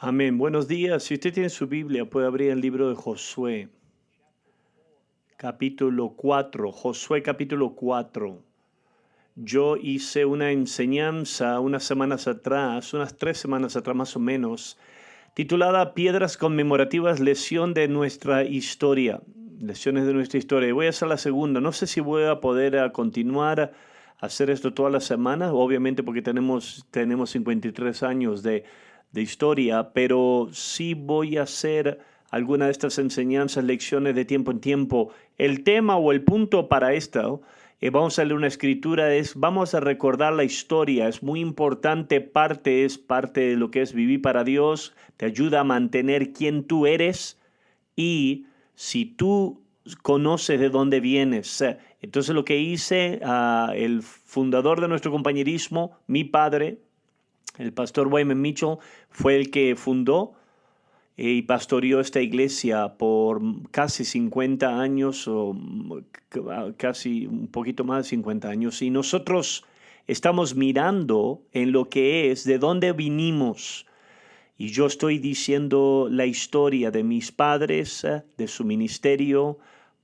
Amén. Buenos días. Si usted tiene su Biblia, puede abrir el libro de Josué, capítulo 4. Josué, capítulo 4. Yo hice una enseñanza unas semanas atrás, unas 3 semanas atrás más o menos, titulada Piedras conmemorativas, lección de nuestra historia. Lecciones de nuestra historia. Voy a hacer la segunda. No sé si voy a poder continuar a hacer esto todas las semanas, obviamente porque tenemos 53 años de historia, pero sí voy a hacer alguna de estas enseñanzas, lecciones de tiempo en tiempo. El tema o el punto para esto, vamos a leer una escritura, vamos a recordar la historia. Es muy importante, es parte de lo que es vivir para Dios, te ayuda a mantener quién tú eres y si tú conoces de dónde vienes. Entonces lo que hice, el fundador de nuestro compañerismo, mi padre, el pastor Wayman Mitchell, fue el que fundó y pastoreó esta iglesia por casi 50 años o casi un poquito más de 50 años. Y nosotros estamos mirando en lo que es, de dónde vinimos. Y yo estoy diciendo la historia de mis padres, de su ministerio,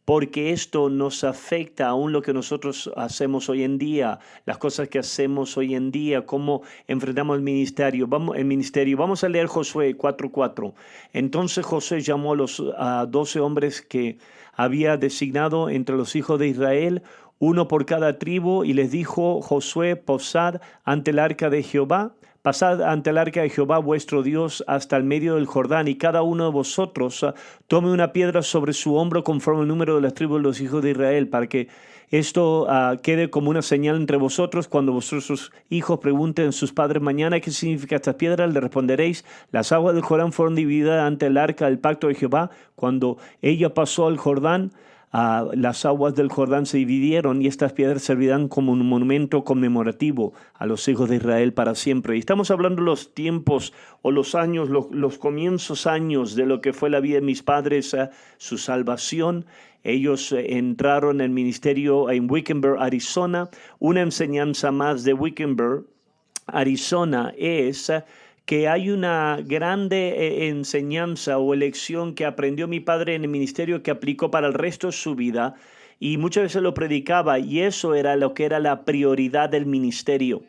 porque esto nos afecta aún lo que nosotros hacemos hoy en día, las cosas que hacemos hoy en día, cómo enfrentamos el ministerio. Vamos a leer Josué 4:4. Entonces Josué llamó a 12 hombres que había designado entre los hijos de Israel, uno por cada tribu, y les dijo: Josué, posad ante el arca de Jehová. Pasad ante el arca de Jehová vuestro Dios hasta el medio del Jordán, y cada uno de vosotros tome una piedra sobre su hombro conforme el número de las tribus de los hijos de Israel, para que esto quede como una señal entre vosotros. Cuando vuestros hijos pregunten a sus padres mañana qué significa estas piedras, le responderéis: las aguas del Jordán fueron divididas ante el arca del pacto de Jehová. Cuando ella pasó al Jordán, las aguas del Jordán se dividieron, y estas piedras servirán como un monumento conmemorativo a los hijos de Israel para siempre. Y estamos hablando de los tiempos o los años, los comienzos años de lo que fue la vida de mis padres, su salvación. Ellos entraron en el ministerio en Wickenburg, Arizona. Una enseñanza más de Wickenburg, Arizona, es que hay una grande enseñanza o lección que aprendió mi padre en el ministerio, que aplicó para el resto de su vida, y muchas veces lo predicaba, y eso era lo que era la prioridad del ministerio.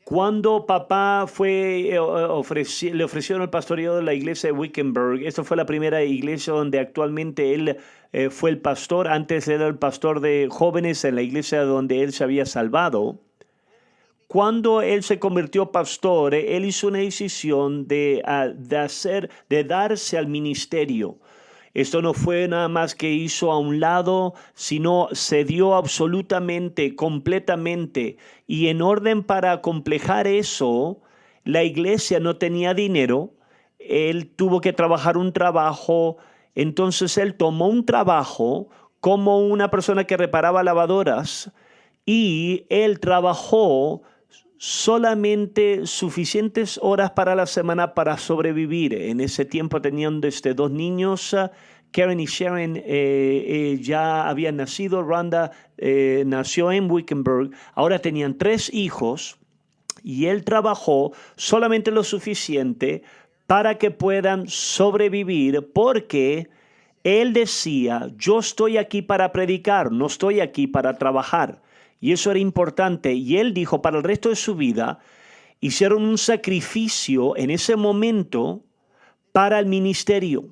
Cuando papá le ofrecieron el pastoreo de la iglesia de Wickenburg. Esta fue la primera iglesia donde actualmente él fue el pastor. Antes era el pastor de jóvenes en la iglesia donde él se había salvado. Cuando él se convirtió pastor, él hizo una decisión de darse al ministerio. Esto no fue nada más que hizo a un lado, sino se dio absolutamente, completamente. Y en orden para complejar eso, la iglesia no tenía dinero. Él tuvo que trabajar un trabajo. Entonces él tomó un trabajo como una persona que reparaba lavadoras, y él trabajó solamente suficientes horas para la semana para sobrevivir. En ese tiempo tenían dos niños. Karen y Sharon ya habían nacido. Rhonda nació en Wickenburg. Ahora tenían 3 hijos, y él trabajó solamente lo suficiente para que puedan sobrevivir, porque él decía: yo estoy aquí para predicar, no estoy aquí para trabajar. Y eso era importante. Y él dijo, para el resto de su vida, hicieron un sacrificio en ese momento para el ministerio.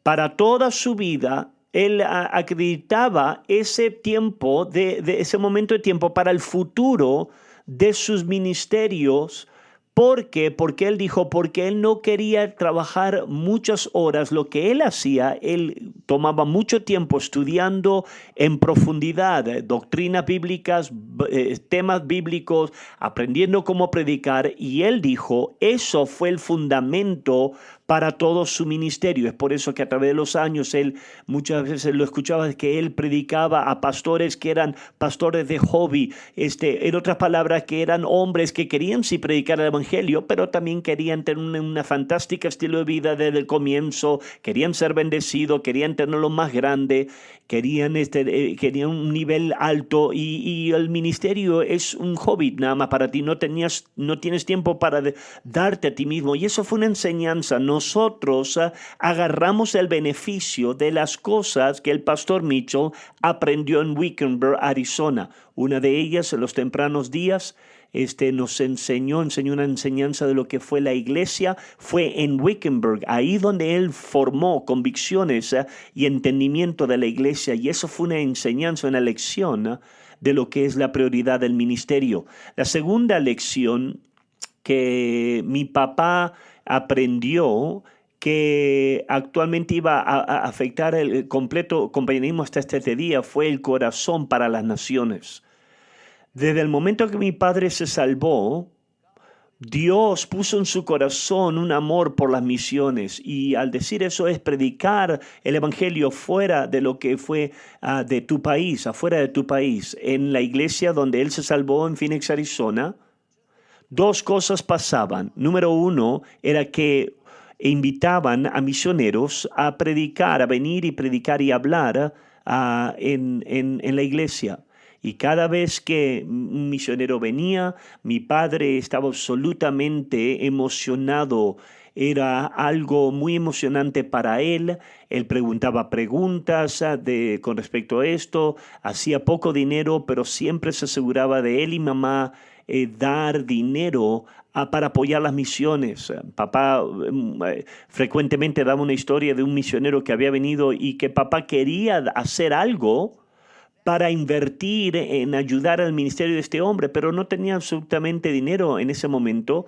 Para toda su vida, él acreditaba ese tiempo, de ese momento de tiempo para el futuro de sus ministerios. ¿Por qué? Porque él dijo, porque él no quería trabajar muchas horas. Lo que él hacía, él tomaba mucho tiempo estudiando en profundidad doctrinas bíblicas, temas bíblicos, aprendiendo cómo predicar. Y él dijo, eso fue el fundamento para todo su ministerio. Es por eso que a través de los años él muchas veces lo escuchaba que él predicaba a pastores que eran pastores de hobby, en otras palabras, que eran hombres que querían sí predicar el evangelio, pero también querían tener una fantástica estilo de vida desde el comienzo, querían ser bendecidos, querían tenerlo más grande, querían un nivel alto y el ministerio es un hobby nada más para ti, no tienes tiempo para darte a ti mismo. Y eso fue una enseñanza. Nosotros agarramos el beneficio de las cosas que el pastor Mitchell aprendió en Wickenburg, Arizona. Una de ellas, en los tempranos días, nos enseñó una enseñanza de lo que fue la iglesia, fue en Wickenburg, ahí donde él formó convicciones y entendimiento de la iglesia, y eso fue una enseñanza, una lección de lo que es la prioridad del ministerio. La segunda lección que mi papá aprendió, que actualmente iba a afectar el completo compañerismo hasta este día, fue el corazón para las naciones. Desde el momento que mi padre se salvó, Dios puso en su corazón un amor por las misiones, y al decir eso es predicar el evangelio fuera de lo que fue de tu país, afuera de tu país. En la iglesia donde él se salvó en Phoenix, Arizona, dos cosas pasaban. Número uno era que invitaban a misioneros a predicar, a venir y predicar y hablar en la iglesia. Y cada vez que un misionero venía, mi padre estaba absolutamente emocionado. Era algo muy emocionante para él. Él preguntaba preguntas con respecto a esto. Hacía poco dinero, pero siempre se aseguraba de él y mamá dar dinero para apoyar las misiones. Papá frecuentemente daba una historia de un misionero que había venido y que papá quería hacer algo para invertir en ayudar al ministerio de este hombre, pero no tenía absolutamente dinero en ese momento.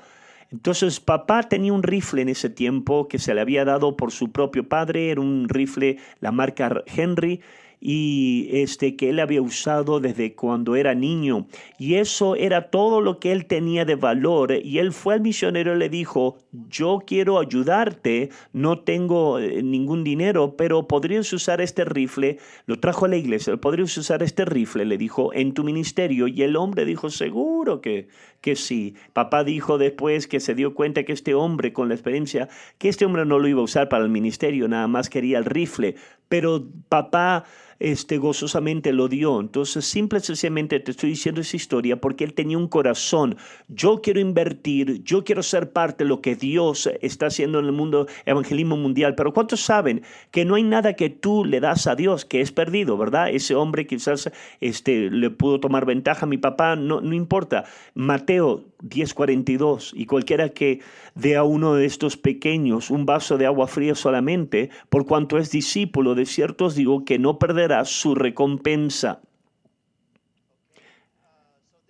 Entonces papá tenía un rifle en ese tiempo que se le había dado por su propio padre, era un rifle, la marca Henry, y que él había usado desde cuando era niño. Y eso era todo lo que él tenía de valor. Y él fue al misionero y le dijo, yo quiero ayudarte, no tengo ningún dinero, pero podrías usar este rifle. Lo trajo a la iglesia, podrías usar este rifle, le dijo, en tu ministerio. Y el hombre dijo, seguro que sí. Papá dijo después que se dio cuenta que este hombre, con la experiencia, que este hombre no lo iba a usar para el ministerio, nada más quería el rifle. Pero papá gozosamente lo dio. Entonces, simple y sencillamente te estoy diciendo esa historia porque él tenía un corazón. Yo quiero invertir, yo quiero ser parte de lo que Dios está haciendo en el mundo, evangelismo mundial. Pero ¿cuántos saben que no hay nada que tú le das a Dios que es perdido, verdad? Ese hombre quizás le pudo tomar ventaja a mi papá, no importa. Mateo 10:42, y cualquiera que dé a uno de estos pequeños un vaso de agua fría solamente, por cuanto es discípulo, de cierto os digo que no perderá su recompensa.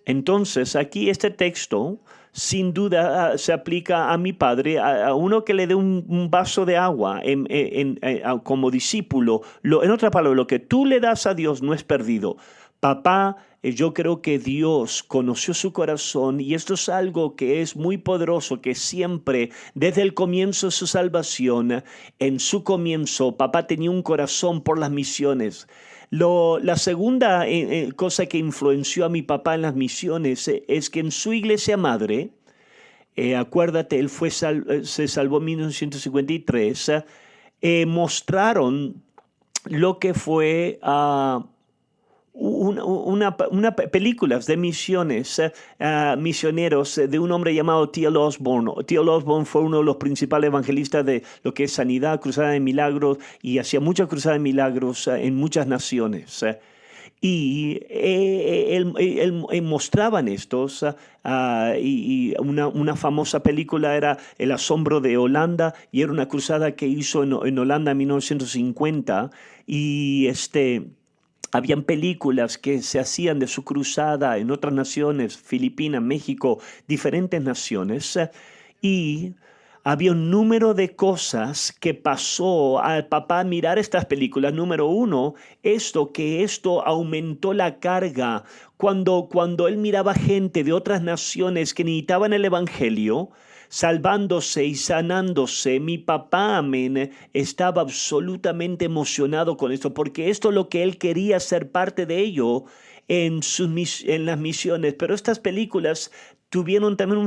Entonces, aquí este texto, sin duda, se aplica a mi padre, a uno que le dé un vaso de agua como discípulo. En otra palabra, lo que tú le das a Dios no es perdido. Papá, yo creo que Dios conoció su corazón y esto es algo que es muy poderoso, que siempre, desde el comienzo de su salvación, en su comienzo, papá tenía un corazón por las misiones. La segunda cosa que influenció a mi papá en las misiones es que en su iglesia madre, acuérdate, él se salvó en 1953, mostraron lo que fue películas de misiones, misioneros de un hombre llamado T.L. Osborne. T.L. Osborne fue uno de los principales evangelistas de lo que es sanidad, cruzada de milagros, y hacía muchas cruzadas de milagros en muchas naciones. Y él mostraban estos, y una famosa película era El asombro de Holanda, y era una cruzada que hizo en Holanda en 1950, y habían películas que se hacían de su cruzada en otras naciones, Filipinas, México, diferentes naciones, y había un número de cosas que pasó al papá mirar estas películas. Número uno, esto aumentó la carga. Cuando él miraba gente de otras naciones que necesitaban el evangelio, salvándose y sanándose. Mi papá, amén, estaba absolutamente emocionado con esto, porque esto es lo que él quería ser parte de ello en las misiones. Pero estas películas tuvieron también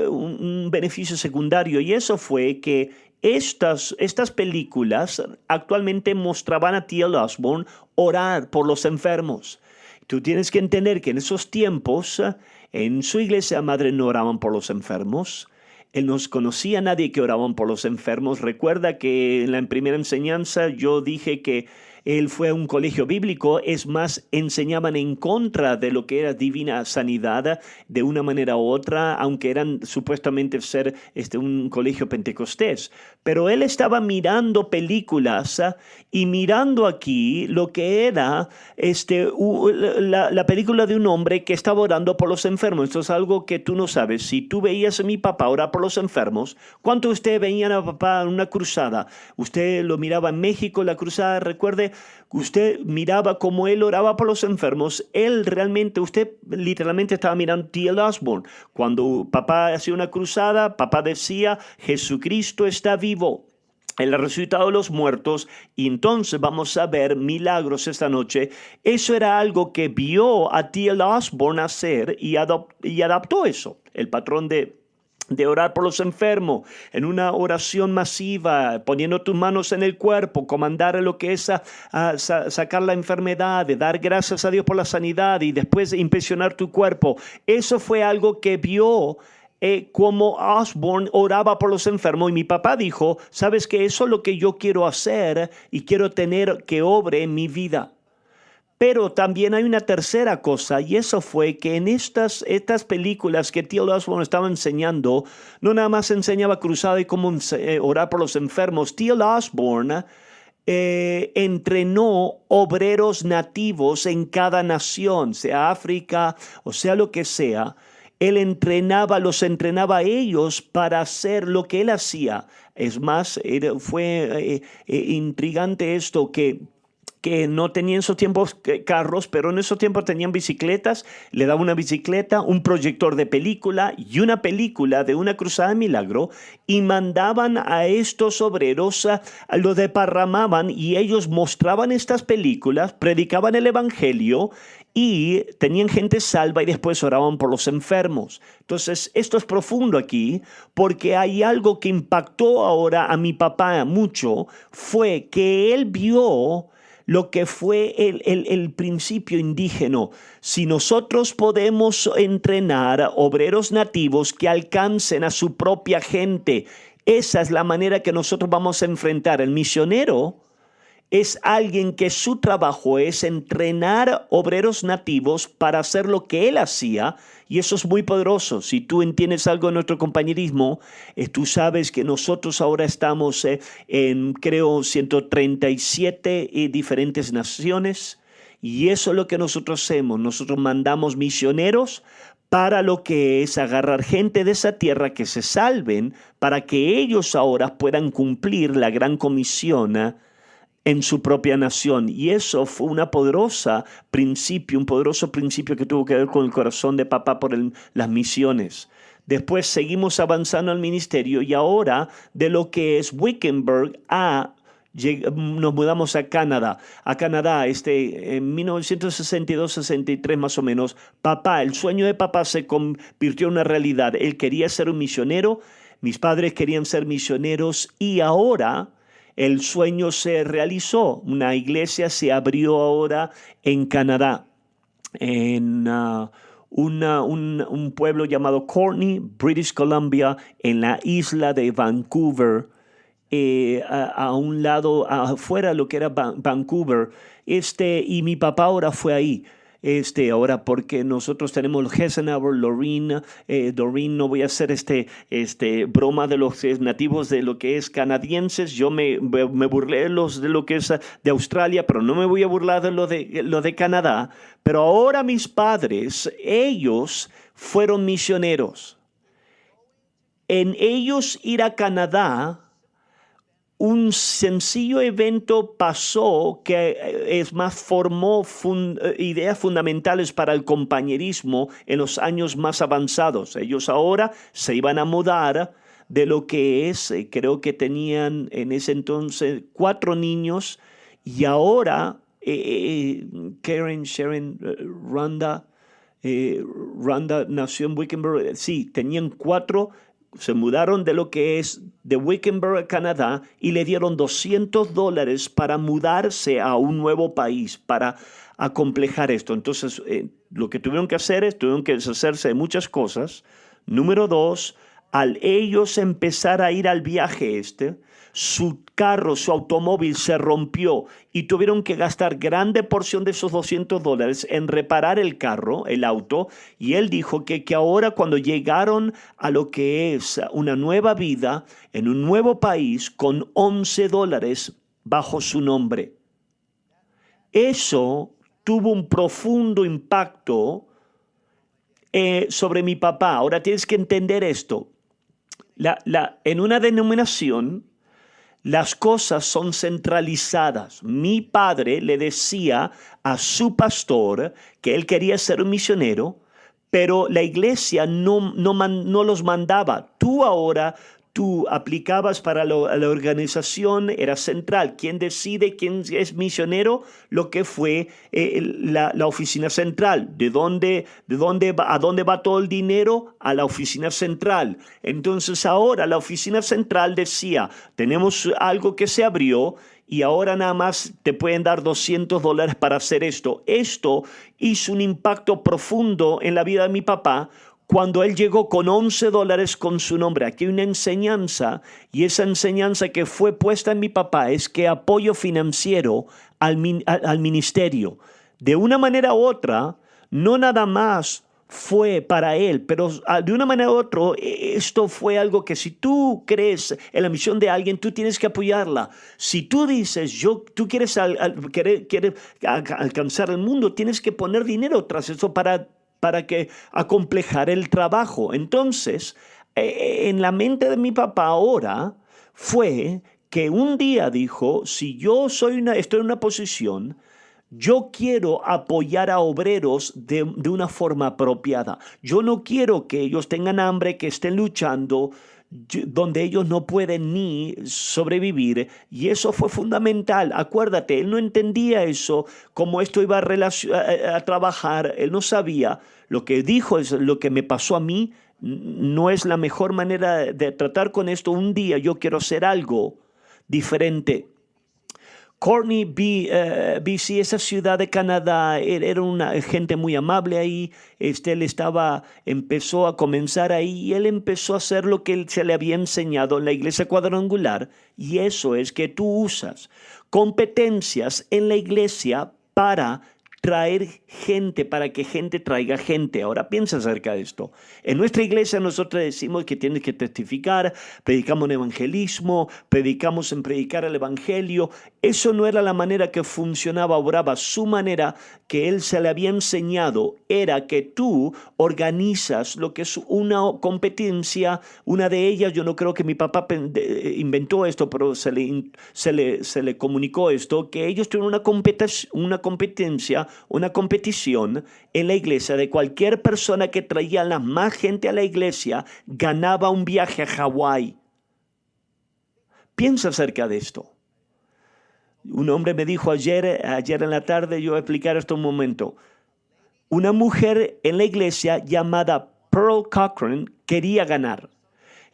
un beneficio secundario, y eso fue que estas películas actualmente mostraban a T.L. Osborne orar por los enfermos. Tú tienes que entender que en esos tiempos, en su iglesia madre no oraban por los enfermos. Él no conocía a nadie que oraban por los enfermos. Recuerda que en la primera enseñanza yo dije que él fue a un colegio bíblico, es más, enseñaban en contra de lo que era divina sanidad de una manera u otra, aunque eran supuestamente ser un colegio pentecostés. Pero él estaba mirando películas y mirando aquí lo que era la película de un hombre que estaba orando por los enfermos. Esto es algo que tú no sabes. Si tú veías a mi papá orar por los enfermos, ¿cuánto usted veía a papá en una cruzada? Usted lo miraba en México, la cruzada, recuerde, usted miraba cómo él oraba por los enfermos. Usted literalmente estaba mirando T.L. Osborne. Cuando papá hacía una cruzada, papá decía, Jesucristo está vivo. Él ha resucitado de los muertos, y entonces vamos a ver milagros esta noche. Eso era algo que vio a T.L. Osborne hacer y adaptó eso, el patrón de orar por los enfermos, en una oración masiva, poniendo tus manos en el cuerpo, comandar lo que es sacar la enfermedad, de dar gracias a Dios por la sanidad y después inspeccionar tu cuerpo. Eso fue algo que vio como Osborne oraba por los enfermos, y mi papá dijo, ¿sabes qué? Eso es lo que yo quiero hacer y quiero tener que obre en mi vida. Pero también hay una tercera cosa, y eso fue que en estas películas que T.L. Osborne estaba enseñando, no nada más enseñaba cruzada y cómo orar por los enfermos. T.L. Osborne entrenó obreros nativos en cada nación, sea África o sea lo que sea. Él los entrenaba a ellos para hacer lo que él hacía. Es más, fue intrigante esto que no tenían en esos tiempos carros, pero en esos tiempos tenían bicicletas. Le daba una bicicleta, un proyector de película y una película de una cruzada de milagro, y mandaban a estos obreros, los desparramaban, y ellos mostraban estas películas, predicaban el evangelio y tenían gente salva, y después oraban por los enfermos. Entonces, esto es profundo aquí, porque hay algo que impactó ahora a mi papá mucho, fue que él vio lo que fue el principio indígena. Si nosotros podemos entrenar obreros nativos que alcancen a su propia gente, esa es la manera que nosotros vamos a enfrentar. El misionero es alguien que su trabajo es entrenar obreros nativos para hacer lo que él hacía, y eso es muy poderoso. Si tú entiendes algo de nuestro compañerismo, tú sabes que nosotros ahora estamos en, creo, 137 diferentes naciones, y eso es lo que nosotros hacemos. Nosotros mandamos misioneros para lo que es agarrar gente de esa tierra que se salven, para que ellos ahora puedan cumplir la gran comisión en su propia nación. Y eso fue un poderoso principio que tuvo que ver con el corazón de papá por las misiones. Después seguimos avanzando al ministerio, y ahora de lo que es Wickenburg nos mudamos a Canadá. En 1962-63 más o menos, el sueño de papá se convirtió en una realidad. Él quería ser un misionero, mis padres querían ser misioneros, y ahora el sueño se realizó. Una iglesia se abrió ahora en Canadá, en un pueblo llamado Courtenay, British Columbia, en la isla de Vancouver, a un lado, afuera de lo que era Vancouver. Y mi papá ahora fue ahí. Ahora porque nosotros tenemos Eisenhower, Doreen, no voy a hacer broma de los nativos de lo que es canadienses. Yo me burlé de lo que es de Australia, pero no me voy a burlar de lo de Canadá. Pero ahora mis padres, ellos fueron misioneros. En ellos ir a Canadá un sencillo evento pasó que es más formó ideas fundamentales para el compañerismo en los años más avanzados. Ellos ahora se iban a mudar de lo que es, creo que tenían en ese entonces 4 niños y ahora Karen, Sharon, Rhonda nació en Wickenburg. Sí, tenían 4. Se mudaron de lo que es de Wickenburg, Canadá, y le dieron $200 para mudarse a un nuevo país, para acomplejar esto. Entonces, lo que tuvieron que hacer es, tuvieron que deshacerse de muchas cosas. Número 2, al ellos empezar a ir al viaje su carro, su automóvil se rompió y tuvieron que gastar grande porción de esos $200 en reparar el carro, el auto, y él dijo que ahora cuando llegaron a lo que es una nueva vida en un nuevo país con $11 bajo su nombre. Eso tuvo un profundo impacto sobre mi papá. Ahora tienes que entender esto. En una denominación, las cosas son centralizadas. Mi padre le decía a su pastor que él quería ser un misionero, pero la iglesia no los mandaba. Tú aplicabas para la organización, era central. ¿Quién decide quién es misionero? Lo que fue la oficina central. ¿A dónde va todo el dinero? A la oficina central. Entonces ahora la oficina central decía, tenemos algo que se abrió y ahora nada más te pueden dar $200 para hacer esto. Esto hizo un impacto profundo en la vida de mi papá, cuando él llegó con $11 con su nombre. Aquí hay una enseñanza, y esa enseñanza que fue puesta en mi papá es que apoyo financiero al ministerio. De una manera u otra, no nada más fue para él, pero de una manera u otra, esto fue algo que si tú crees en la misión de alguien, tú tienes que apoyarla. Si tú dices, tú quieres alcanzar el mundo, tienes que poner dinero tras eso para que acomplejar el trabajo. Entonces, en la mente de mi papá ahora fue que un día dijo, si yo estoy en una posición, yo quiero apoyar a obreros de una forma apropiada. Yo no quiero que ellos tengan hambre, que estén luchando, donde ellos no pueden ni sobrevivir, y eso fue fundamental. Acuérdate, él no entendía eso, cómo esto iba a trabajar, él no sabía. Lo que dijo es, lo que me pasó a mí no es la mejor manera de tratar con esto. Un día yo quiero hacer algo diferente. Courtney, BC, esa ciudad de Canadá, era una gente muy amable ahí. Él empezó a comenzar ahí y él empezó a hacer lo que se le había enseñado en la iglesia cuadrangular. Y eso es que tú usas competencias en la iglesia para traer gente, para que gente traiga gente. Ahora piensa acerca de esto. En nuestra iglesia nosotros decimos que tienes que testificar, predicamos en evangelismo, predicamos en predicar el evangelio. Eso no era la manera que funcionaba, obraba. Su manera que él se le había enseñado era que tú organizas lo que es una competencia. Una de ellas, yo no creo que mi papá inventó esto, pero se le comunicó esto, que ellos tienen una competencia, una competición en la iglesia de cualquier persona que traía la más gente a la iglesia ganaba un viaje a Hawái. Piensa acerca de esto. Un hombre me dijo ayer en la tarde, yo voy a explicar esto un momento. Una mujer en la iglesia llamada Pearl Cochran quería ganar.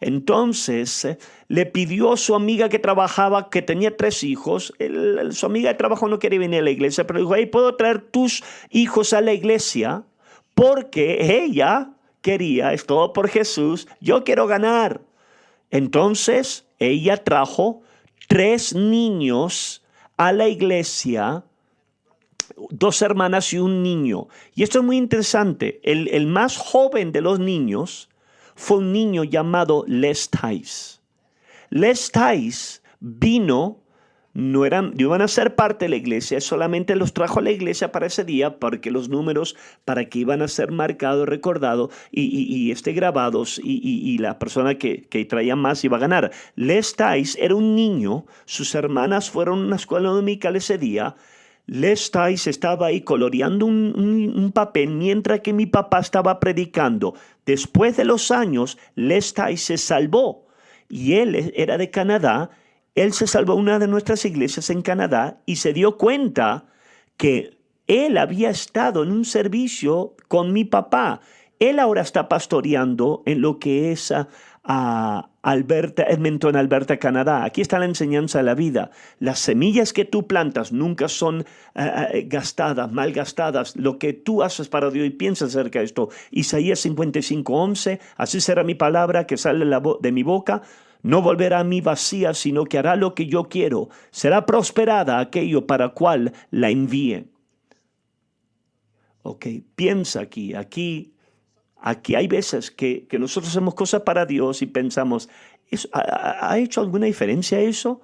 Entonces le pidió a su amiga que trabajaba, que tenía 3 hijos. Su amiga de trabajo no quería venir a la iglesia, pero dijo, hey, ¿puedo traer tus hijos a la iglesia? Porque ella quería, es todo por Jesús, yo quiero ganar. Entonces ella trajo 3 niños a la iglesia, 2 hermanas y un niño. Y esto es muy interesante. El más joven de los niños fue un niño llamado Les Tice. Les Tice vino no iban a ser parte de la iglesia, solamente los trajo a la iglesia para ese día, porque los números, para que iban a ser marcados, recordados y grabados, y la persona que traía más iba a ganar. Les Tice era un niño, sus hermanas fueron a una escuela dominical ese día. Les Tice estaba ahí coloreando un papel mientras que mi papá estaba predicando. Después de los años, Les Tice se salvó y él era de Canadá. Él se salvó a una de nuestras iglesias en Canadá y se dio cuenta que él había estado en un servicio con mi papá. Él ahora está pastoreando en lo que es Edmonton, Alberta, Canadá. Aquí está la enseñanza de la vida. Las semillas que tú plantas nunca son gastadas, malgastadas. Lo que tú haces para Dios, y piensa acerca de esto. Isaías 55:11, así será mi palabra que sale de mi boca. No volverá a mí vacía, sino que hará lo que yo quiero. Será prosperada aquello para cual la envíe. Ok, piensa aquí hay veces que nosotros hacemos cosas para Dios y pensamos, ¿ha hecho alguna diferencia eso?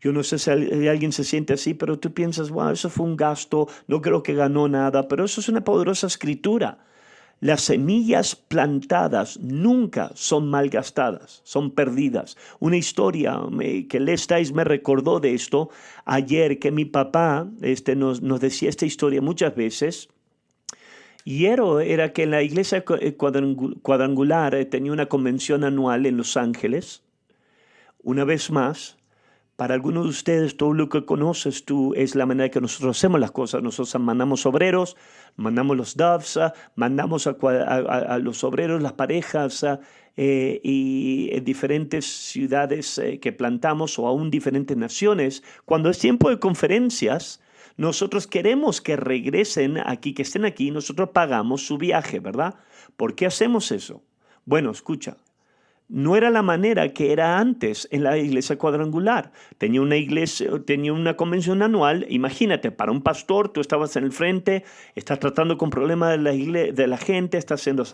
Yo no sé si alguien se siente así, pero tú piensas, wow, eso fue un gasto, no creo que ganó nada, pero eso es una poderosa escritura. Las semillas plantadas nunca son malgastadas, son perdidas. Una historia que Les Tice me recordó de esto ayer, que mi papá nos decía esta historia muchas veces. Y era que en la iglesia cuadrangular tenía una convención anual en Los Ángeles. Una vez más, para algunos de ustedes, todo lo que conoces tú es la manera que nosotros hacemos las cosas. Nosotros mandamos obreros, mandamos los doves, mandamos a los obreros, las parejas, y en diferentes ciudades que plantamos, o aún diferentes naciones. Cuando es tiempo de conferencias, nosotros queremos que regresen aquí, que estén aquí, nosotros pagamos su viaje, ¿verdad? ¿Por qué hacemos eso? Bueno, escucha. No era la manera que era antes en la iglesia cuadrangular. Tenía una convención anual. Imagínate, para un pastor, tú estabas en el frente, estás tratando con problemas de la gente, estás siendo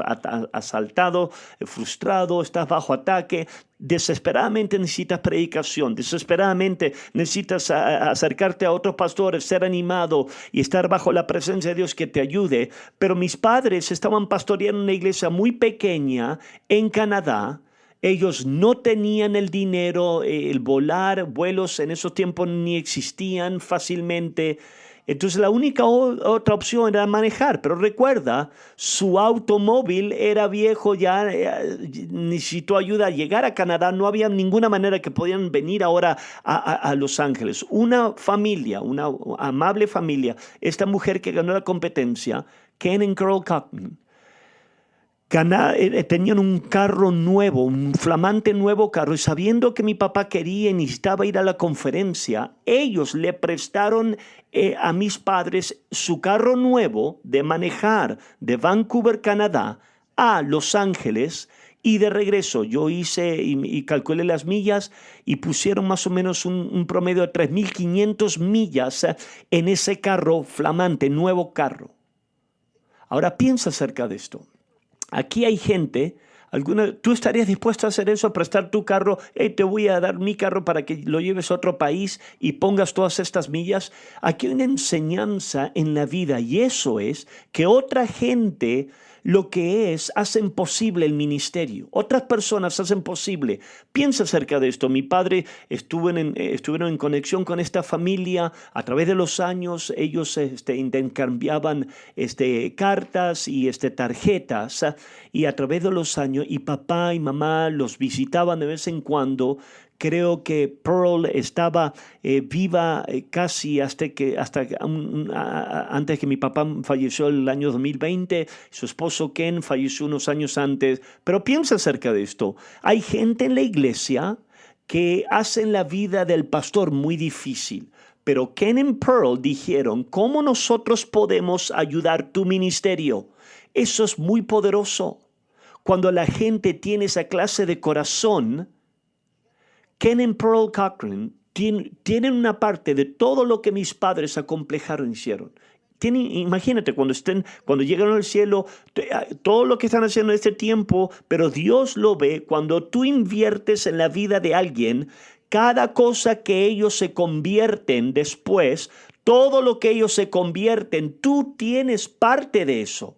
asaltado, frustrado, estás bajo ataque. Desesperadamente necesitas predicación, desesperadamente necesitas acercarte a otros pastores, ser animado y estar bajo la presencia de Dios que te ayude. Pero mis padres estaban pastoreando una iglesia muy pequeña en Canadá. Ellos no tenían el dinero, vuelos en esos tiempos ni existían fácilmente. Entonces la única otra opción era manejar. Pero recuerda, su automóvil era viejo, ya necesitó ayuda a llegar a Canadá. No había ninguna manera que podían venir ahora a Los Ángeles. Una familia, una amable familia, esta mujer que ganó la competencia, Ken y Carol Cochran, tenían un carro nuevo, un flamante nuevo carro, y sabiendo que mi papá quería y necesitaba ir a la conferencia, ellos le prestaron a mis padres su carro nuevo de manejar de Vancouver, Canadá, a Los Ángeles, y de regreso yo hice y calculé las millas y pusieron más o menos un promedio de 3,500 millas en ese carro flamante, nuevo carro. Ahora piensa acerca de esto. Aquí hay gente, ¿tú estarías dispuesto a hacer eso, a prestar tu carro? Te voy a dar mi carro para que lo lleves a otro país y pongas todas estas millas. Aquí hay una enseñanza en la vida, y eso es que otra gente hacen posible el ministerio. Otras personas hacen posible. Piensa acerca de esto. Mi padre estuvieron en conexión con esta familia. A través de los años, ellos intercambiaban cartas y tarjetas. Y a través de los años, y papá y mamá los visitaban de vez en cuando. Creo que Pearl estaba viva casi antes que mi papá falleció el año 2020. Su esposo Ken falleció unos años antes. Pero piensa acerca de esto. Hay gente en la iglesia que hacen la vida del pastor muy difícil. Pero Ken y Pearl dijeron, ¿cómo nosotros podemos ayudar tu ministerio? Eso es muy poderoso. Cuando la gente tiene esa clase de corazón. Ken y Pearl Cochran tienen una parte de todo lo que mis padres acomplejaron hicieron. Imagínate cuando llegaron al cielo, todo lo que están haciendo en este tiempo, pero Dios lo ve cuando tú inviertes en la vida de alguien Cada cosa que ellos se convierten después, todo lo que ellos se convierten, tú tienes parte de eso.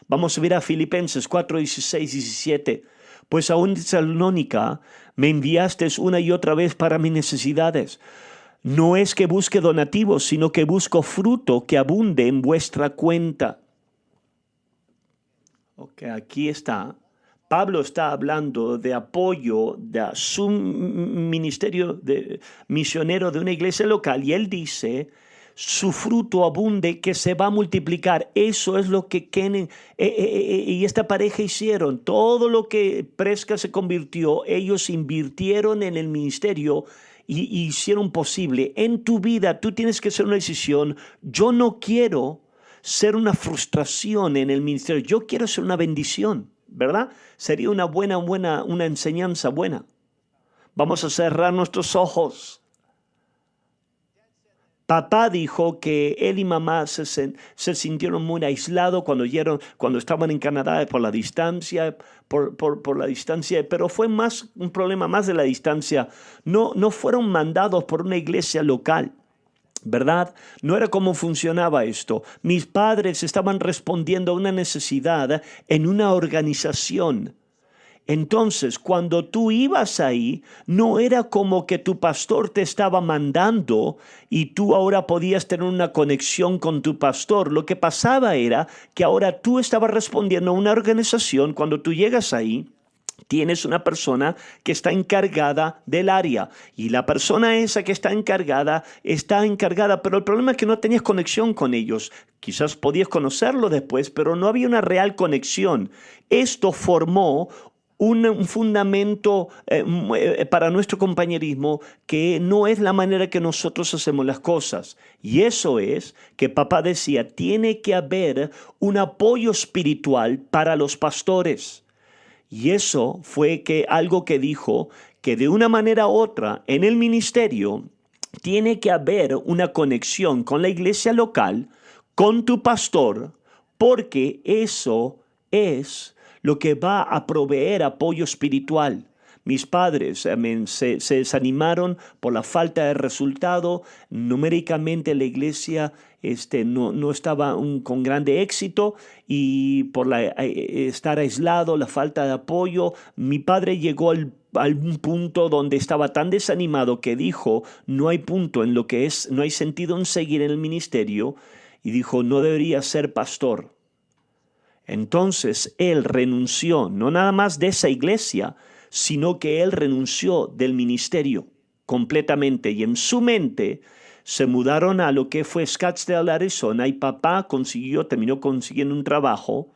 Vamos a ver a Filipenses 4, 16, 17. Pues aún en Tesalónica me enviaste una y otra vez para mis necesidades. No es que busque donativos, sino que busco fruto que abunde en vuestra cuenta. Ok, aquí está. Pablo está hablando de apoyo de su ministerio de misionero de una iglesia local y él dice, su fruto abunde que se va a multiplicar. Eso es lo que Ken y esta pareja hicieron. Todo lo que Presca se convirtió, ellos invirtieron en el ministerio y hicieron posible. En tu vida tú tienes que hacer una decisión. Yo no quiero ser una frustración en el ministerio. Yo quiero ser una bendición, ¿verdad? Sería una enseñanza buena. Vamos a cerrar nuestros ojos. Papá dijo que él y mamá se sintieron muy aislados cuando estaban en Canadá por la distancia, por la distancia, pero fue más un problema más de la distancia. No fueron mandados por una iglesia local, ¿verdad? No era cómo funcionaba esto. Mis padres estaban respondiendo a una necesidad en una organización. Entonces, cuando tú ibas ahí, no era como que tu pastor te estaba mandando y tú ahora podías tener una conexión con tu pastor. Lo que pasaba era que ahora tú estabas respondiendo a una organización. Cuando tú llegas ahí, tienes una persona que está encargada del área y la persona esa que está encargada, pero el problema es que no tenías conexión con ellos. Quizás podías conocerlo después, pero no había una real conexión. Esto formó un fundamento para nuestro compañerismo que no es la manera que nosotros hacemos las cosas. Y eso es que papá decía, tiene que haber un apoyo espiritual para los pastores. Y eso fue algo que dijo que de una manera u otra en el ministerio tiene que haber una conexión con la iglesia local, con tu pastor, porque eso es lo que va a proveer apoyo espiritual. Mis padres se desanimaron por la falta de resultado. Numéricamente la iglesia no estaba con grande éxito y por estar aislado, la falta de apoyo, mi padre llegó a un punto donde estaba tan desanimado que dijo, no hay punto en lo que es, no hay sentido en seguir en el ministerio, y dijo, no debería ser pastor. Entonces él renunció, no nada más de esa iglesia, sino que él renunció del ministerio completamente y en su mente se mudaron a lo que fue Scottsdale, Arizona y papá terminó consiguiendo un trabajo.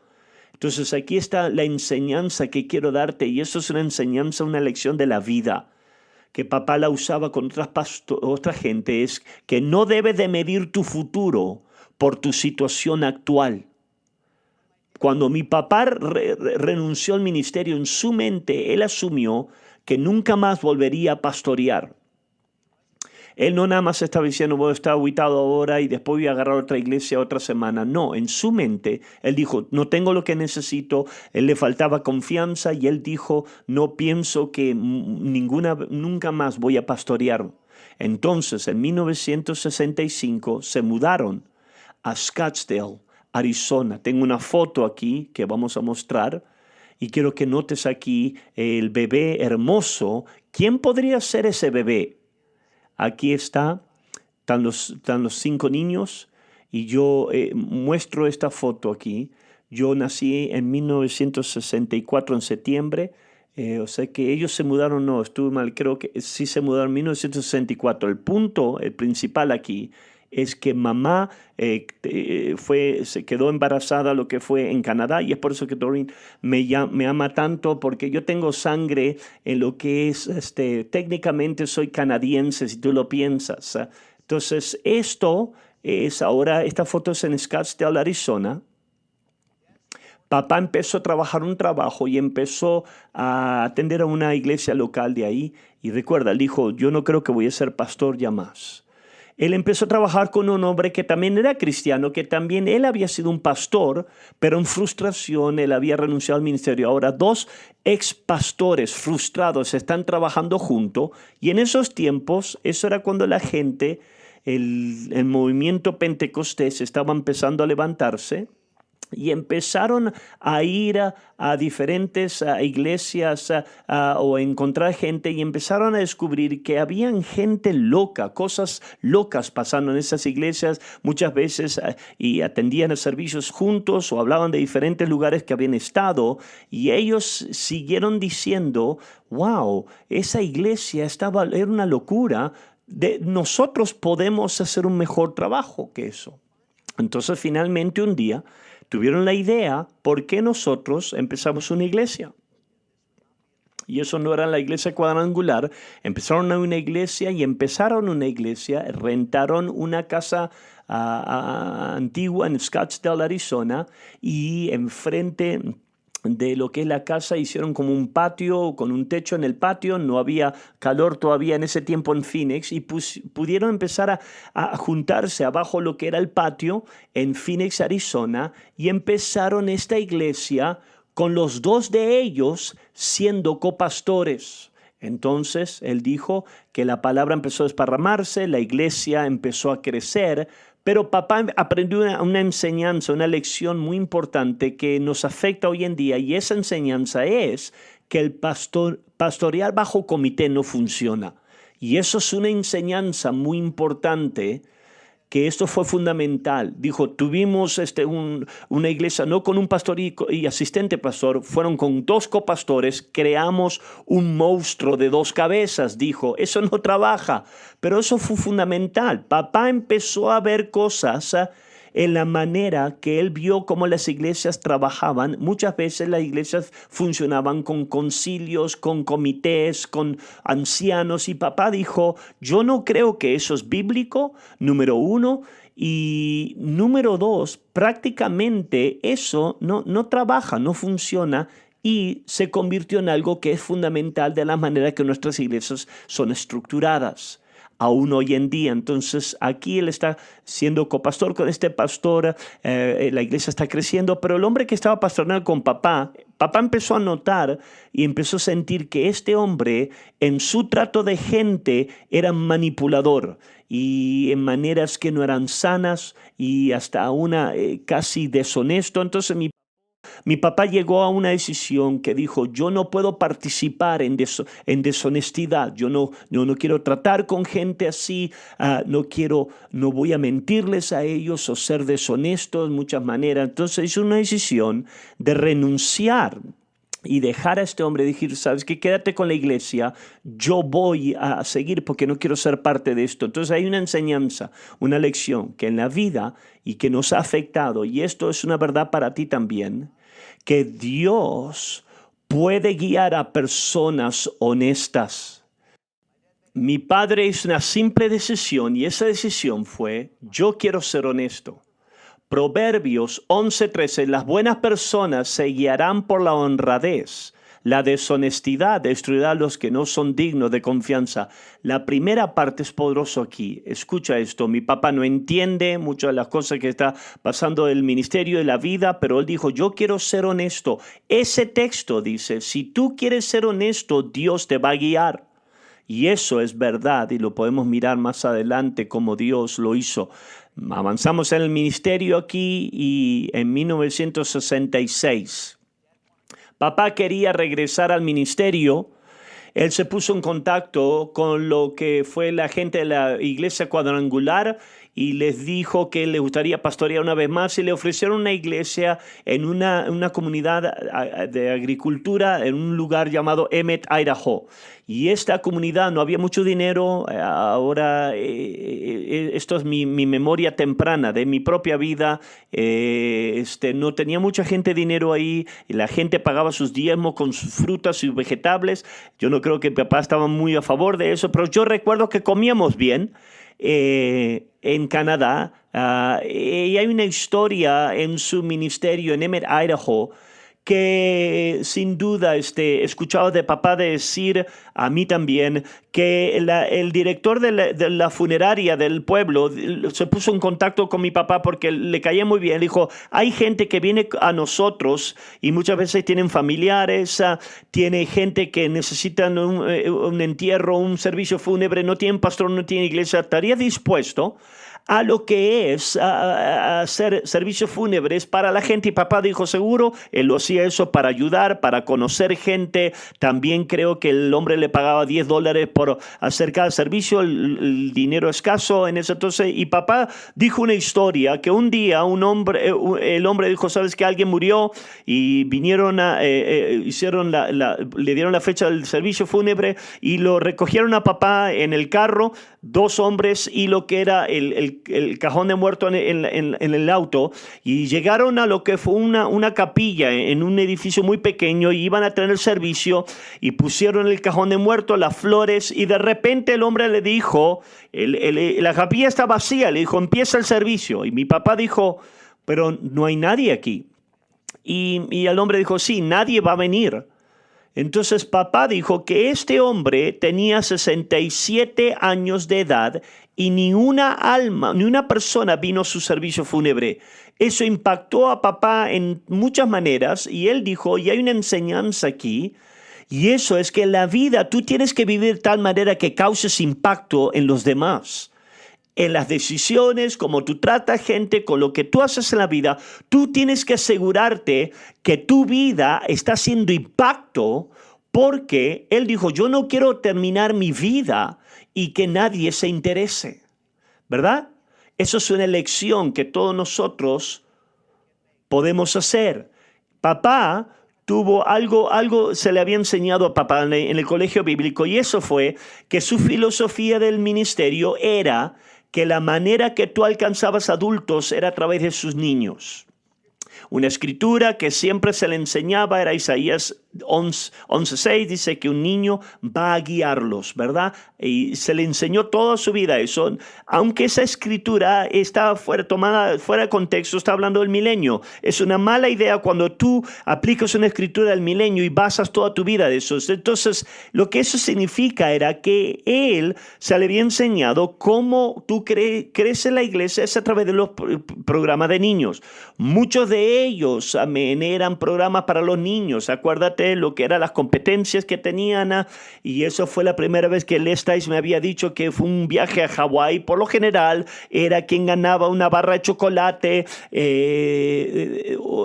Entonces aquí está la enseñanza que quiero darte y eso es una enseñanza, una lección de la vida que papá la usaba con otra gente, es que no debes de medir tu futuro por tu situación actual. Cuando mi papá renunció al ministerio, en su mente él asumió que nunca más volvería a pastorear. Él no nada más estaba diciendo, voy a estar aguitado ahora y después voy a agarrar otra iglesia otra semana. No, en su mente él dijo, no tengo lo que necesito, él le faltaba confianza y él dijo, no pienso que nunca más voy a pastorear. Entonces, en 1965 se mudaron a Scottsdale, Arizona. Tengo una foto aquí que vamos a mostrar y quiero que notes aquí el bebé hermoso. ¿Quién podría ser ese bebé? Aquí están los 5 niños y yo muestro esta foto aquí. Yo nací en 1964 en septiembre, o sea que ellos se mudaron, no, estuve mal, creo que sí se mudaron en 1964. El principal aquí es que mamá se quedó embarazada lo que fue en Canadá y es por eso que Doreen me ama tanto porque yo tengo sangre en lo que es, técnicamente soy canadiense si tú lo piensas. Entonces esta foto es en Scottsdale, Arizona. Papá empezó a trabajar un trabajo y empezó a atender a una iglesia local de ahí y recuerda, él dijo, yo no creo que voy a ser pastor ya más. él empezó a trabajar con un hombre que también era cristiano, que también él había sido un pastor, pero en frustración él había renunciado al ministerio. Ahora, dos ex pastores frustrados están trabajando juntos, y en esos tiempos, eso era cuando la gente, el movimiento Pentecostés estaba empezando a levantarse. Y empezaron a ir a diferentes iglesias o a encontrar gente, y empezaron a descubrir que habían gente loca, cosas locas pasando en esas iglesias muchas veces, y atendían a servicios juntos o hablaban de diferentes lugares que habían estado, y ellos siguieron diciendo, wow, esa iglesia era una locura, nosotros podemos hacer un mejor trabajo que eso. Entonces finalmente un día tuvieron la idea, ¿por qué nosotros empezamos una iglesia? Y eso no era la iglesia cuadrangular. Empezaron una iglesia y empezaron una iglesia, rentaron una casa antigua en Scottsdale, Arizona, y enfrente de lo que es la casa hicieron como un patio con un techo en el patio. No había calor todavía en ese tiempo en Phoenix, y pudieron empezar a juntarse abajo lo que era el patio en Phoenix, Arizona, y empezaron esta iglesia con los dos de ellos siendo copastores. Entonces él dijo que la palabra empezó a desparramarse, la iglesia empezó a crecer. Pero papá aprendió una enseñanza, una lección muy importante que nos afecta hoy en día, y esa enseñanza es que el pastorear bajo comité no funciona. Y eso es una enseñanza muy importante, que esto fue fundamental. Dijo, tuvimos una iglesia no con un pastor y asistente pastor, fueron con dos copastores, creamos un monstruo de dos cabezas. Dijo, eso no trabaja, pero eso fue fundamental. Papá empezó a ver cosas en la manera que él vio cómo las iglesias trabajaban. Muchas veces las iglesias funcionaban con concilios, con comités, con ancianos, y papá dijo, yo no creo que eso es bíblico, número uno, y número dos, prácticamente eso no trabaja, no funciona, y se convirtió en algo que es fundamental de la manera que nuestras iglesias son estructuradas aún hoy en día. Entonces aquí él está siendo copastor con este pastor, la iglesia está creciendo, pero el hombre que estaba pastoreando con papá empezó a notar y empezó a sentir que este hombre en su trato de gente era manipulador, y en maneras que no eran sanas, y hasta una casi deshonesto. Entonces mi papá llegó a una decisión que dijo, yo no puedo participar en deshonestidad, yo no quiero tratar con gente así, no voy a mentirles a ellos o ser deshonesto de muchas maneras. Entonces hizo una decisión de renunciar y dejar a este hombre, decir, ¿sabes qué? Quédate con la iglesia, yo voy a seguir porque no quiero ser parte de esto. Entonces hay una enseñanza, una lección que en la vida y que nos ha afectado, y esto es una verdad para ti también, que Dios puede guiar a personas honestas. Mi padre hizo una simple decisión, y esa decisión fue, yo quiero ser honesto. Proverbios 11:13, las buenas personas se guiarán por la honradez. La deshonestidad destruirá a los que no son dignos de confianza. La primera parte es poderoso aquí. Escucha esto. Mi papá no entiende muchas de las cosas que está pasando en el ministerio y la vida, pero él dijo, yo quiero ser honesto. Ese texto dice, si tú quieres ser honesto, Dios te va a guiar. Y eso es verdad, y lo podemos mirar más adelante como Dios lo hizo. Avanzamos en el ministerio aquí, y en 1966 papá quería regresar al ministerio. Él se puso en contacto con lo que fue la gente de la iglesia cuadrangular y les dijo que le gustaría pastorear una vez más, y le ofrecieron una iglesia en una comunidad de agricultura en un lugar llamado Emmett, Idaho. Y esta comunidad no había mucho dinero. Ahora, esto es mi memoria temprana de mi propia vida. No tenía mucha gente dinero ahí. Y la gente pagaba sus diezmos con sus frutas y vegetables. Yo no creo que mi papá estaba muy a favor de eso, pero yo recuerdo que comíamos bien. En Canadá, y hay una historia en su ministerio en Emmett, Idaho, que sin duda escuchaba de papá decir a mí también que el director de la funeraria del pueblo se puso en contacto con mi papá porque le caía muy bien. Dijo, hay gente que viene a nosotros y muchas veces tienen familiares, tiene gente que necesitan un entierro, un servicio fúnebre, no tienen pastor, no tienen iglesia. ¿Estarías dispuesto a lo que es a hacer servicios fúnebres para la gente? Y papá dijo, seguro, él lo hacía eso para ayudar, para conocer gente. También creo que el hombre le pagaba $10 por hacer cada servicio, el dinero escaso en ese entonces. Y papá dijo una historia que un día el hombre dijo, ¿sabes que alguien murió? Y vinieron le dieron la fecha del servicio fúnebre y lo recogieron a papá en el carro, 2 hombres y lo que era el cajón de muerto en el auto, y llegaron a lo que fue una capilla en un edificio muy pequeño y iban a tener servicio y pusieron el cajón de muerto, las flores, y de repente el hombre le dijo, la capilla está vacía, le dijo, empieza el servicio. Y mi papá dijo, pero no hay nadie aquí. Y el hombre dijo, sí, nadie va a venir. Entonces papá dijo que este hombre tenía 67 años de edad y ni una alma, ni una persona vino a su servicio fúnebre. Eso impactó a papá en muchas maneras y él dijo, y hay una enseñanza aquí, y eso es que en la vida tú tienes que vivir de tal manera que causes impacto en los demás. En las decisiones, como tú tratas gente, con lo que tú haces en la vida, tú tienes que asegurarte que tu vida está haciendo impacto, porque él dijo, yo no quiero terminar mi vida y que nadie se interese, ¿verdad? Eso es una elección que todos nosotros podemos hacer. Papá tuvo algo se le había enseñado a papá en el colegio bíblico, y eso fue que su filosofía del ministerio era que la manera que tú alcanzabas adultos era a través de sus niños. Una escritura que siempre se le enseñaba era Isaías 11:6, dice que un niño va a guiarlos, ¿verdad? Y se le enseñó toda su vida eso, aunque esa escritura está tomada fuera de contexto, está hablando del milenio. Es una mala idea cuando tú aplicas una escritura del milenio y basas toda tu vida de eso. Entonces, lo que eso significa era que él se le había enseñado cómo tú creces la iglesia es a través de los programas de niños. Muchos de ellos, amén, eran programas para los niños. Acuérdate lo que eran las competencias que tenían, y eso fue la primera vez que Les Tice me había dicho que fue un viaje a Hawái. Por lo general era quien ganaba una barra de chocolate.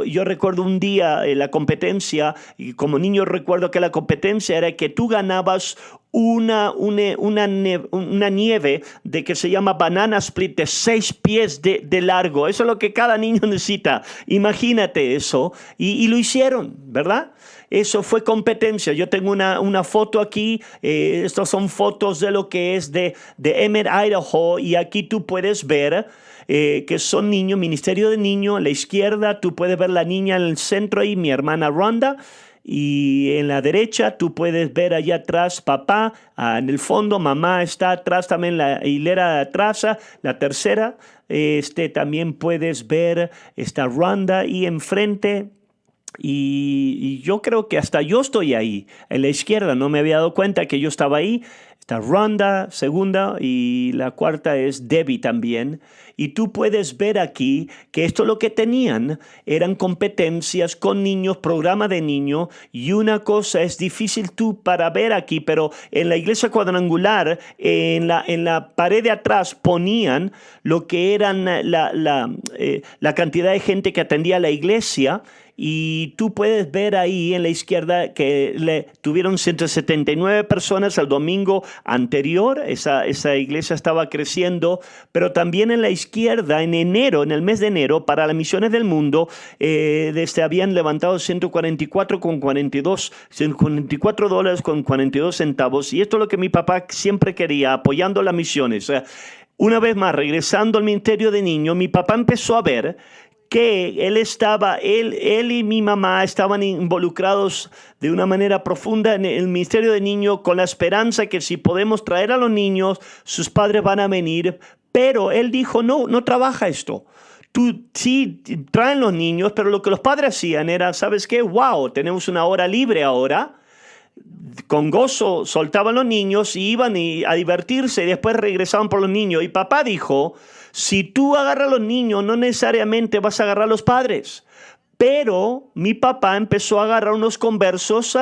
Yo recuerdo un día la competencia, y como niño recuerdo que la competencia era que tú ganabas una nieve de que se llama banana split de 6 pies de largo. Eso es lo que cada niño necesita. Imagínate eso. Y lo hicieron, ¿verdad? Eso fue competencia. Yo tengo una foto aquí. Estas son fotos de lo que es de Emmett, Idaho. Y aquí tú puedes ver que son niños, ministerio de niños. A la izquierda tú puedes ver la niña en el centro ahí, mi hermana Rhonda. Y en la derecha tú puedes ver allá atrás papá, en el fondo mamá está atrás también, la hilera de atrás, la tercera, también puedes ver esta Rhonda y enfrente. Y yo creo que hasta yo estoy ahí, en la izquierda, no me había dado cuenta que yo estaba ahí. Está Rhonda, segunda, y la cuarta es Debbie también. Y tú puedes ver aquí que esto lo que tenían eran competencias con niños, programa de niños, y una cosa es difícil tú para ver aquí, pero en la iglesia cuadrangular, en la pared de atrás ponían lo que eran la cantidad de gente que atendía a la iglesia. Y tú puedes ver ahí en la izquierda que tuvieron 179 personas el domingo anterior. Esa iglesia estaba creciendo. Pero también en la izquierda, en el mes de enero, para las misiones del mundo, habían levantado $144 con 42 centavos. Y esto es lo que mi papá siempre quería, apoyando las misiones. O sea, una vez más, regresando al ministerio de niños, mi papá empezó a ver que él y mi mamá estaban involucrados de una manera profunda en el ministerio de niños, con la esperanza que si podemos traer a los niños, sus padres van a venir. Pero él dijo, no trabaja esto. tú sí traen los niños, pero lo que los padres hacían era, ¿sabes qué? Wow, tenemos una hora libre ahora. Con gozo soltaban los niños y iban a divertirse y después regresaban por los niños. Y papá dijo, si tú agarras a los niños, no necesariamente vas a agarrar a los padres. Pero mi papá empezó a agarrar unos conversos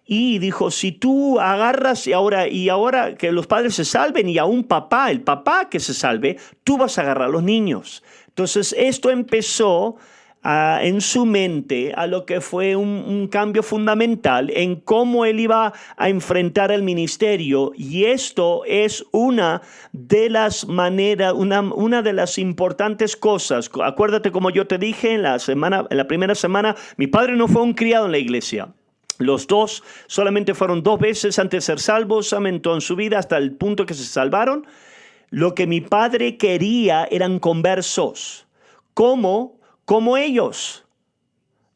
y dijo, si tú agarras y ahora que los padres se salven y a un papá, el papá que se salve, tú vas a agarrar a los niños. Entonces esto empezó en su mente a lo que fue un cambio fundamental en cómo él iba a enfrentar el ministerio. Y esto es una de las maneras, una de las importantes cosas. Acuérdate, como yo te dije en la primera semana, mi padre no fue un criado en la iglesia. Los dos solamente fueron 2 veces antes de ser salvos en su vida hasta el punto que se salvaron. Lo que mi padre quería eran conversos. Como ellos.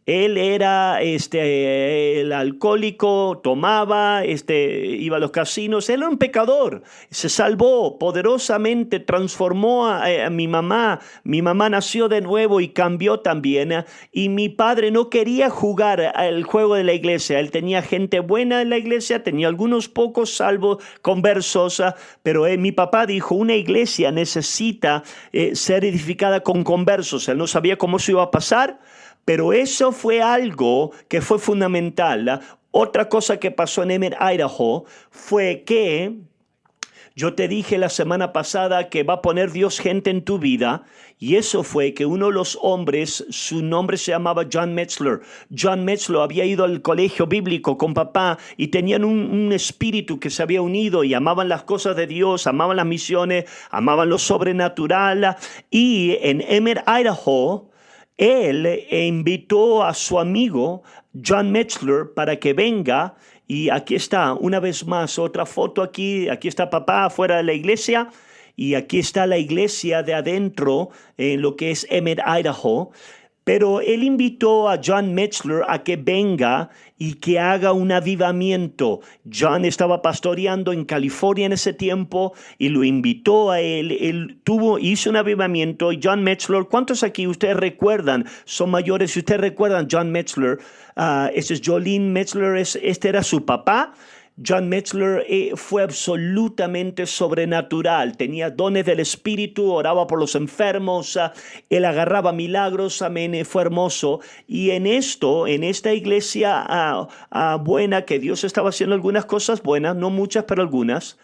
Él era el alcohólico, tomaba, iba a los casinos. Él era un pecador. Se salvó poderosamente, transformó a mi mamá. Mi mamá nació de nuevo y cambió también. Y mi padre no quería jugar al juego de la iglesia. Él tenía gente buena en la iglesia, tenía algunos pocos salvos, conversos. Pero mi papá dijo, una iglesia necesita ser edificada con conversos. Él no sabía cómo eso iba a pasar. Pero eso fue algo que fue fundamental. Otra cosa que pasó en Emmett, Idaho, fue que yo te dije la semana pasada que va a poner Dios gente en tu vida. Y eso fue que uno de los hombres, su nombre se llamaba John Metzler. John Metzler había ido al colegio bíblico con papá y tenían un espíritu que se había unido y amaban las cosas de Dios, amaban las misiones, amaban lo sobrenatural. Y en Emmett, Idaho, él invitó a su amigo John Metzler para que venga. Y aquí está, una vez más, otra foto aquí. Aquí está papá afuera de la iglesia. Y aquí está la iglesia de adentro, en lo que es Emmett, Idaho. Pero él invitó a John Metzler a que venga y que haga un avivamiento. John estaba pastoreando en California en ese tiempo y lo invitó a él. Él hizo un avivamiento. Y John Metzler, ¿cuántos aquí ustedes recuerdan? Son mayores. Si ustedes recuerdan John Metzler, ese es Jolene Metzler, este era su papá. John Metzler fue absolutamente sobrenatural, tenía dones del Espíritu, oraba por los enfermos, él agarraba milagros, amén, fue hermoso. Y en esta iglesia buena, que Dios estaba haciendo algunas cosas buenas, no muchas, pero algunas,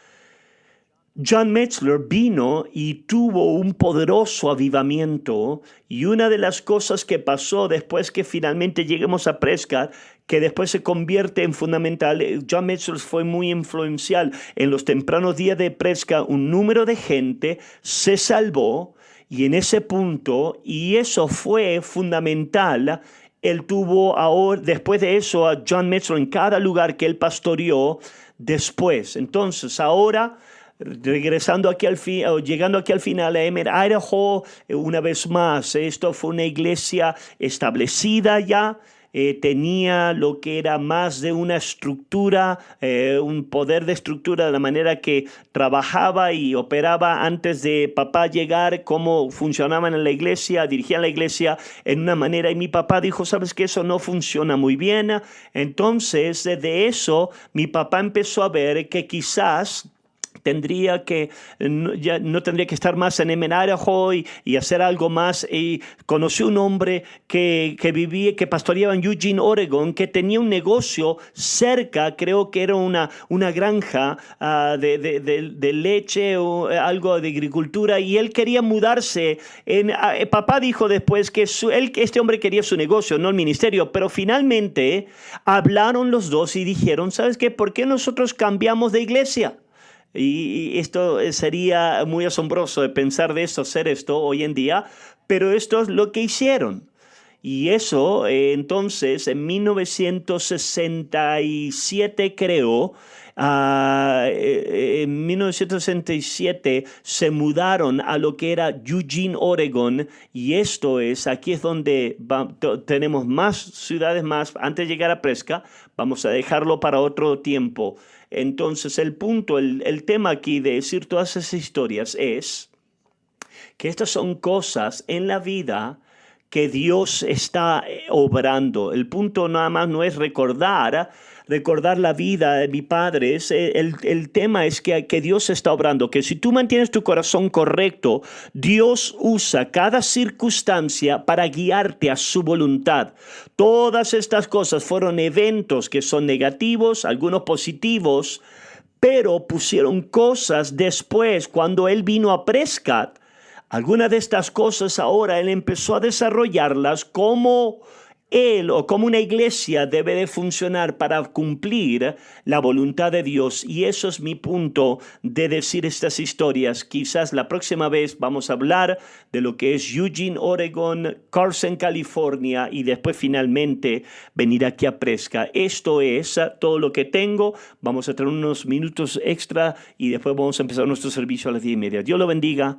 John Metzler vino y tuvo un poderoso avivamiento, y una de las cosas que pasó después que finalmente lleguemos a Prescott, que después se convierte en fundamental, John Metzler fue muy influencial en los tempranos días de Prescott. Un número de gente se salvó y en ese punto, y eso fue fundamental. Él tuvo ahora, después de eso, a John Metzler en cada lugar que él pastoreó después. Entonces ahora, regresando aquí llegando aquí al final a Emmett, Idaho, una vez más, esto fue una iglesia establecida ya. Tenía lo que era más de una estructura, un poder de estructura, de la manera que trabajaba y operaba antes de papá llegar, cómo funcionaban en la iglesia, dirigían la iglesia en una manera. Y mi papá dijo, ¿sabes qué? Eso no funciona muy bien. Entonces, de eso, mi papá empezó a ver que quizás ya no tendría que estar más en Emmett, Idaho y hacer algo más. Y conoció un hombre que pastoreaba en Eugene, Oregon, que tenía un negocio cerca, creo que era una granja de leche o algo de agricultura, y él quería mudarse. Papá dijo después que este hombre quería su negocio, no el ministerio, pero finalmente hablaron los dos y dijeron, ¿sabes qué? ¿Por qué nosotros cambiamos de iglesia? Y esto sería muy asombroso de pensar de esto, hacer esto hoy en día, pero esto es lo que hicieron. Y eso, entonces, en 1967 creo, en 1967 se mudaron a lo que era Eugene, Oregon, y aquí es donde tenemos más ciudades más. Antes de llegar a Prescott, vamos a dejarlo para otro tiempo. Entonces el punto, el tema aquí de decir todas esas historias es que estas son cosas en la vida que Dios está obrando. El punto nada más no es recordar la vida de mi padre. El tema es que Dios está obrando, que si tú mantienes tu corazón correcto, Dios usa cada circunstancia para guiarte a su voluntad. Todas estas cosas fueron eventos que son negativos, algunos positivos, pero pusieron cosas después cuando él vino a Prescott. Algunas de estas cosas ahora él empezó a desarrollarlas como él o como una iglesia debe de funcionar para cumplir la voluntad de Dios. Y eso es mi punto de decir estas historias. Quizás la próxima vez vamos a hablar de lo que es Eugene, Oregon, Carson, California y después finalmente venir aquí a Prescott. Esto es todo lo que tengo. Vamos a tener unos minutos extra y después vamos a empezar nuestro servicio a las 10:30. Dios lo bendiga.